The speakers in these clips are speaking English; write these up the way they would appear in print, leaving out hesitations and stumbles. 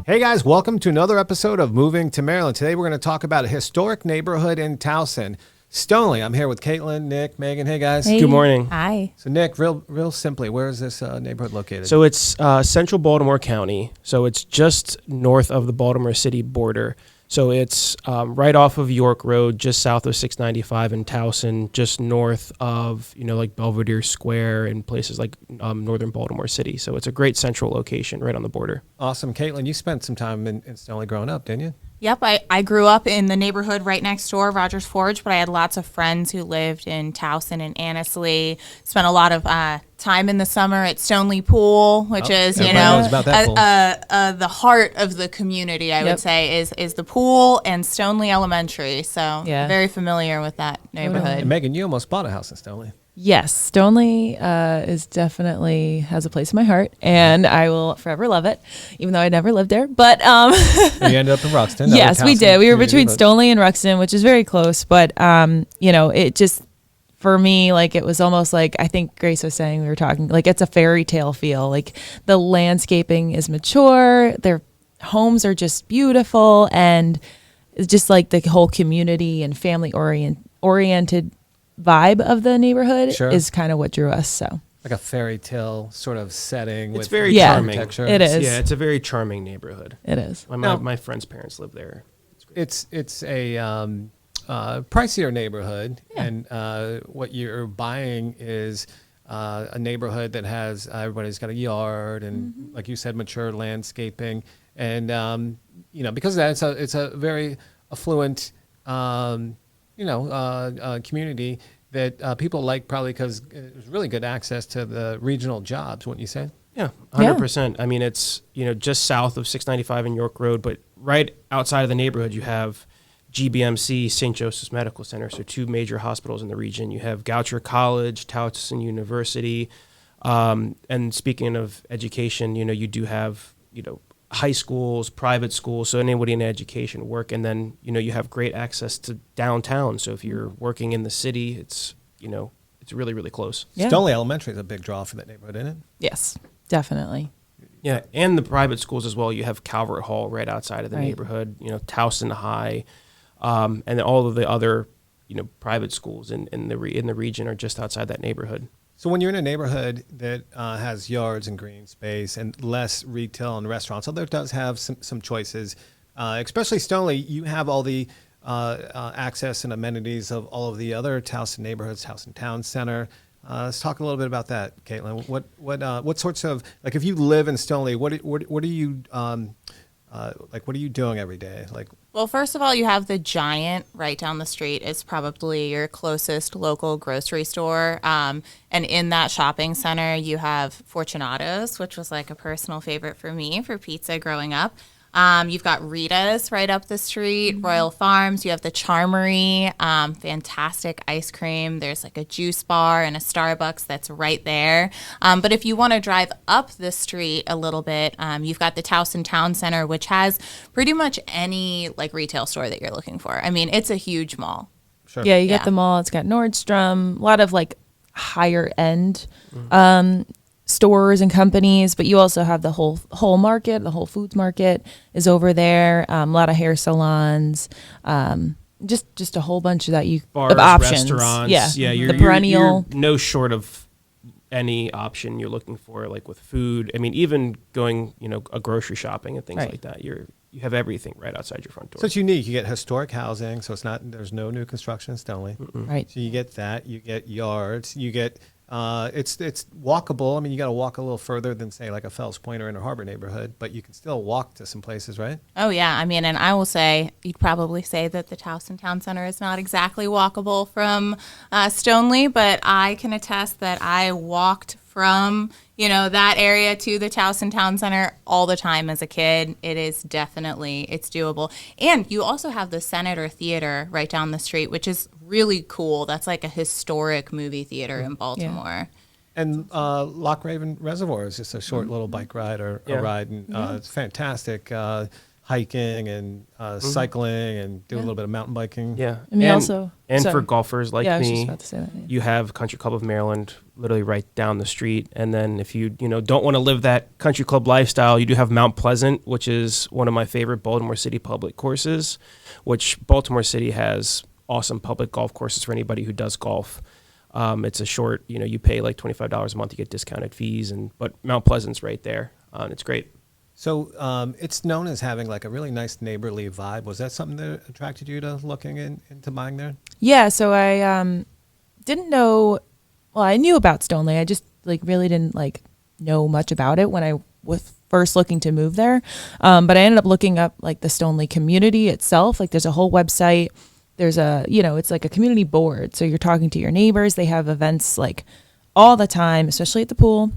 Hey guys, welcome to another episode of Moving to Maryland. Today we're going to talk about a historic neighborhood in Towson, Stoneleigh. I'm here with Caitlin, Nick, Megan. Hey guys. Hey. Good morning. Hi. So Nick, real simply, where is this neighborhood located? So it's central Baltimore County. So it's just north of the Baltimore City border. So it's right off of York Road, just south of 695 in Towson, just north of, like Belvedere Square and places like northern Baltimore City. So it's a great central location right on the border. Awesome. Caitlin, you spent some time in Stoneleigh growing up, didn't you? Yep, I grew up in the neighborhood right next door, Rogers Forge, but I had lots of friends who lived in Towson and Annesley. Spent a lot of time in the summer at Stoneleigh Pool, which is, knows about that pool. The heart of the community, I would say, is the pool and Stoneleigh Elementary. So very familiar with that neighborhood. And Megan, you almost bought a house in Stoneleigh. Yes, Stoneleigh is definitely has a place in my heart, and I will forever love it, even though I never lived there. But And you ended up in Ruxton. yes, we did. We were between Stoneleigh and Ruxton, which is very close. But it just for me, like it was almost like I think Grace was saying we were talking like it's a fairy tale feel. Like the landscaping is mature, their homes are just beautiful, and it's just like the whole community and family oriented vibe of the neighborhood is kind of what drew us. So like a fairy tale sort of setting. It's with very charming. architecture. It is. Yeah, it's a very charming neighborhood. It is. My friend's parents live there. It's a pricier neighborhood, and what you're buying is a neighborhood that has everybody's got a yard and, like you said, mature landscaping, and because of that, it's a very affluent community that people like, probably because there's really good access to the regional jobs, wouldn't you say? Yeah, 100%. I mean, it's, just south of 695 and York Road, but right outside of the neighborhood, you have GBMC, St. Joseph's Medical Center, so two major hospitals in the region. You have Goucher College, Towson University, and speaking of education, you do have, high schools, private schools, so anybody in education work, and then you have great access to downtown. So if you're working in the city, it's it's really, really close. Yeah. Stoneleigh Elementary is a big draw for that neighborhood, isn't it? Yes, definitely. Yeah, and the private schools as well. You have Calvert Hall right outside of the neighborhood. Towson High, and then all of the other private schools in the region are just outside that neighborhood. So when you're in a neighborhood that has yards and green space and less retail and restaurants, although it does have some choices, especially Stoneleigh, you have all the access and amenities of all of the other Towson neighborhoods, Towson Town Center. Let's talk a little bit about that, Caitlin. What sorts of, like, if you live in Stoneleigh, what are you what are you doing every day? Well, first of all, you have the Giant right down the street. It's probably your closest local grocery store. And in that shopping center, you have Fortunato's, which was like a personal favorite for me for pizza growing up. You've got Rita's right up the street, Royal Farms. You have the Charmery, fantastic ice cream. There's like a juice bar and a Starbucks that's right there. But if you want to drive up the street a little bit, you've got the Towson Town Center, which has pretty much any like retail store that you're looking for. I mean, it's a huge mall. Sure. Yeah, you got the mall. It's got Nordstrom, a lot of like higher end stores and companies, but you also have the whole market. The Whole Foods market is over there. A lot of hair salons, just a whole bunch of Bars, of options. Restaurants. Yeah, You're, the perennial. you're no short of any option you're looking for, like with food. I mean, even going, a grocery shopping and things like that. You have everything right outside your front door. So it's unique. You get historic housing, so there's no new construction in Stoneleigh. Right. So you get that. You get yards. You get it's walkable. I mean, you got to walk a little further than, say, like a Fells Point or Inner Harbor neighborhood, but you can still walk to some places, right? Oh, yeah. I mean, and I will say, you'd probably say that the Towson Town Center is not exactly walkable from Stoneleigh, but I can attest that I walked from, that area to the Towson Town Center all the time as a kid. It is definitely, it's doable. And you also have the Senator Theater right down the street, which is really cool. That's like a historic movie theater in Baltimore. Yeah. And Loch Raven Reservoir is just a short little bike ride or a ride, and it's fantastic. hiking and cycling and do a little bit of mountain biking. Yeah. I mean, also- and sorry. for golfers like Yeah, I was me, just about to say that, yeah. you have Country Club of Maryland literally right down the street. And then if you don't want to live that country club lifestyle, you do have Mount Pleasant, which is one of my favorite Baltimore City public courses, which Baltimore City has awesome public golf courses for anybody who does golf. It's a short, you pay like $25 a month, you get discounted fees, but Mount Pleasant's right there. And it's great. So it's known as having like a really nice neighborly vibe. Was that something that attracted you to looking into buying there? Yeah, so I didn't know. Well, I knew about Stoneleigh. I just really didn't know much about it when I was first looking to move there. But I ended up looking up the Stoneleigh community itself. There's a whole website. There's it's like a community board. So you're talking to your neighbors. They have events all the time, especially at the pool,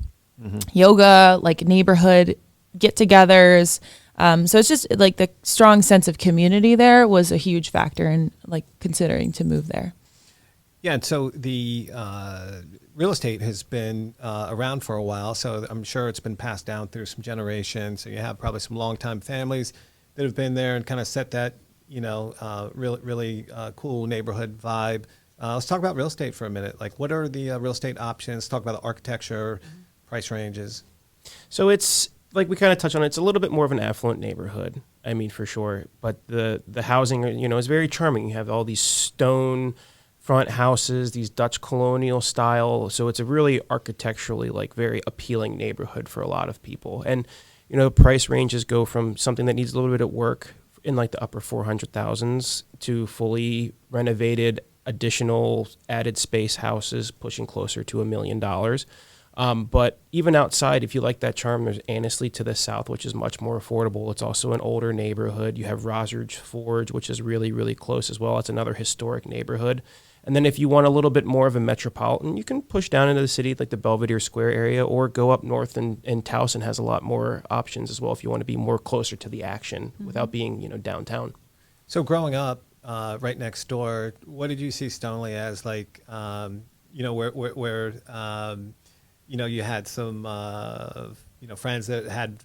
yoga, neighborhood get-togethers. So it's just the strong sense of community there was a huge factor in considering to move there. Yeah, and so the real estate has been around for a while, so I'm sure it's been passed down through some generations. So you have probably some longtime families that have been there and kind of set that, really cool neighborhood vibe. Let's talk about real estate for a minute. What are the real estate options? Talk about the architecture, price ranges. So it's we kind of touched on it. It's a little bit more of an affluent neighborhood. I mean, for sure. But the housing, is very charming. You have all these stone front houses, these Dutch colonial style. So it's a really architecturally very appealing neighborhood for a lot of people. And, price ranges go from something that needs a little bit of work in the upper 400,000s to fully renovated additional added space houses pushing closer to $1 million. But even outside, if you like that charm, there's Annesley to the south, which is much more affordable. It's also an older neighborhood. You have Rosridge Forge, which is really, really close as well. It's another historic neighborhood. And then if you want a little bit more of a metropolitan, you can push down into the city, the Belvedere Square area, or go up north, and Towson has a lot more options as well if you want to be more closer to the action without being, downtown. So growing up right next door, what did you see Stoneleigh as where you had some, friends that had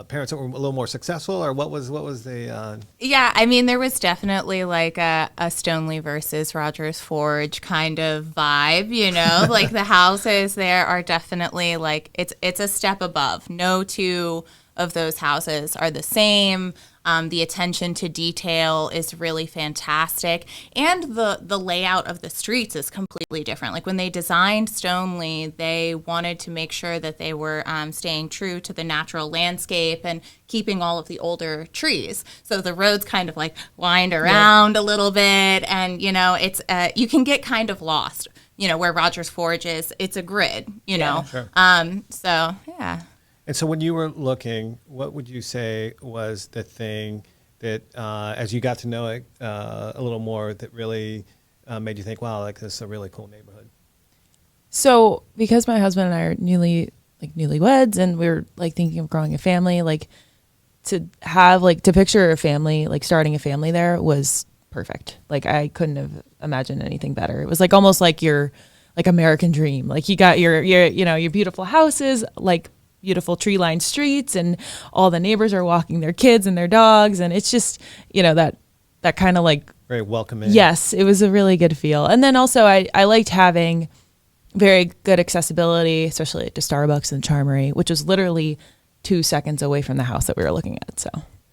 parents that were a little more successful, or what was the? Yeah, I mean, there was definitely a Stoneleigh versus Rogers Forge kind of vibe, the houses there are definitely it's a step above. No two of those houses are the same. The attention to detail is really fantastic. And the layout of the streets is completely different. When they designed Stoneleigh, they wanted to make sure that they were staying true to the natural landscape and keeping all of the older trees. So the roads kind of wind around a little bit. And, it's you can get kind of lost, where Rogers Forge is. It's a grid, Sure. So, yeah. And so when you were looking, what would you say was the thing that, as you got to know it a little more, that really made you think, wow, this is a really cool neighborhood? So because my husband and I are newlyweds, and we were thinking of growing a family, to have to picture a family, starting a family there was perfect. I couldn't have imagined anything better. It was almost your American dream. You got your beautiful houses, beautiful tree-lined streets, and all the neighbors are walking their kids and their dogs, and it's just that kind of very welcoming. Yes, it was a really good feel. And then also I liked having very good accessibility, especially to Starbucks and Charmery, which was literally 2 seconds away from the house that we were looking at. So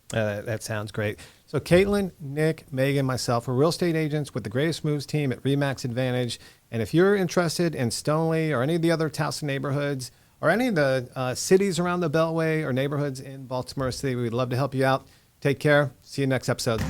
that sounds great. So Caitlin, Nick, Megan, myself, we're real estate agents with the Greatest Moves team at RE/MAX Advantage. And if you're interested in Stoneleigh or any of the other Towson neighborhoods, or any of the cities around the Beltway or neighborhoods in Baltimore City, we'd love to help you out. Take care. See you next episode.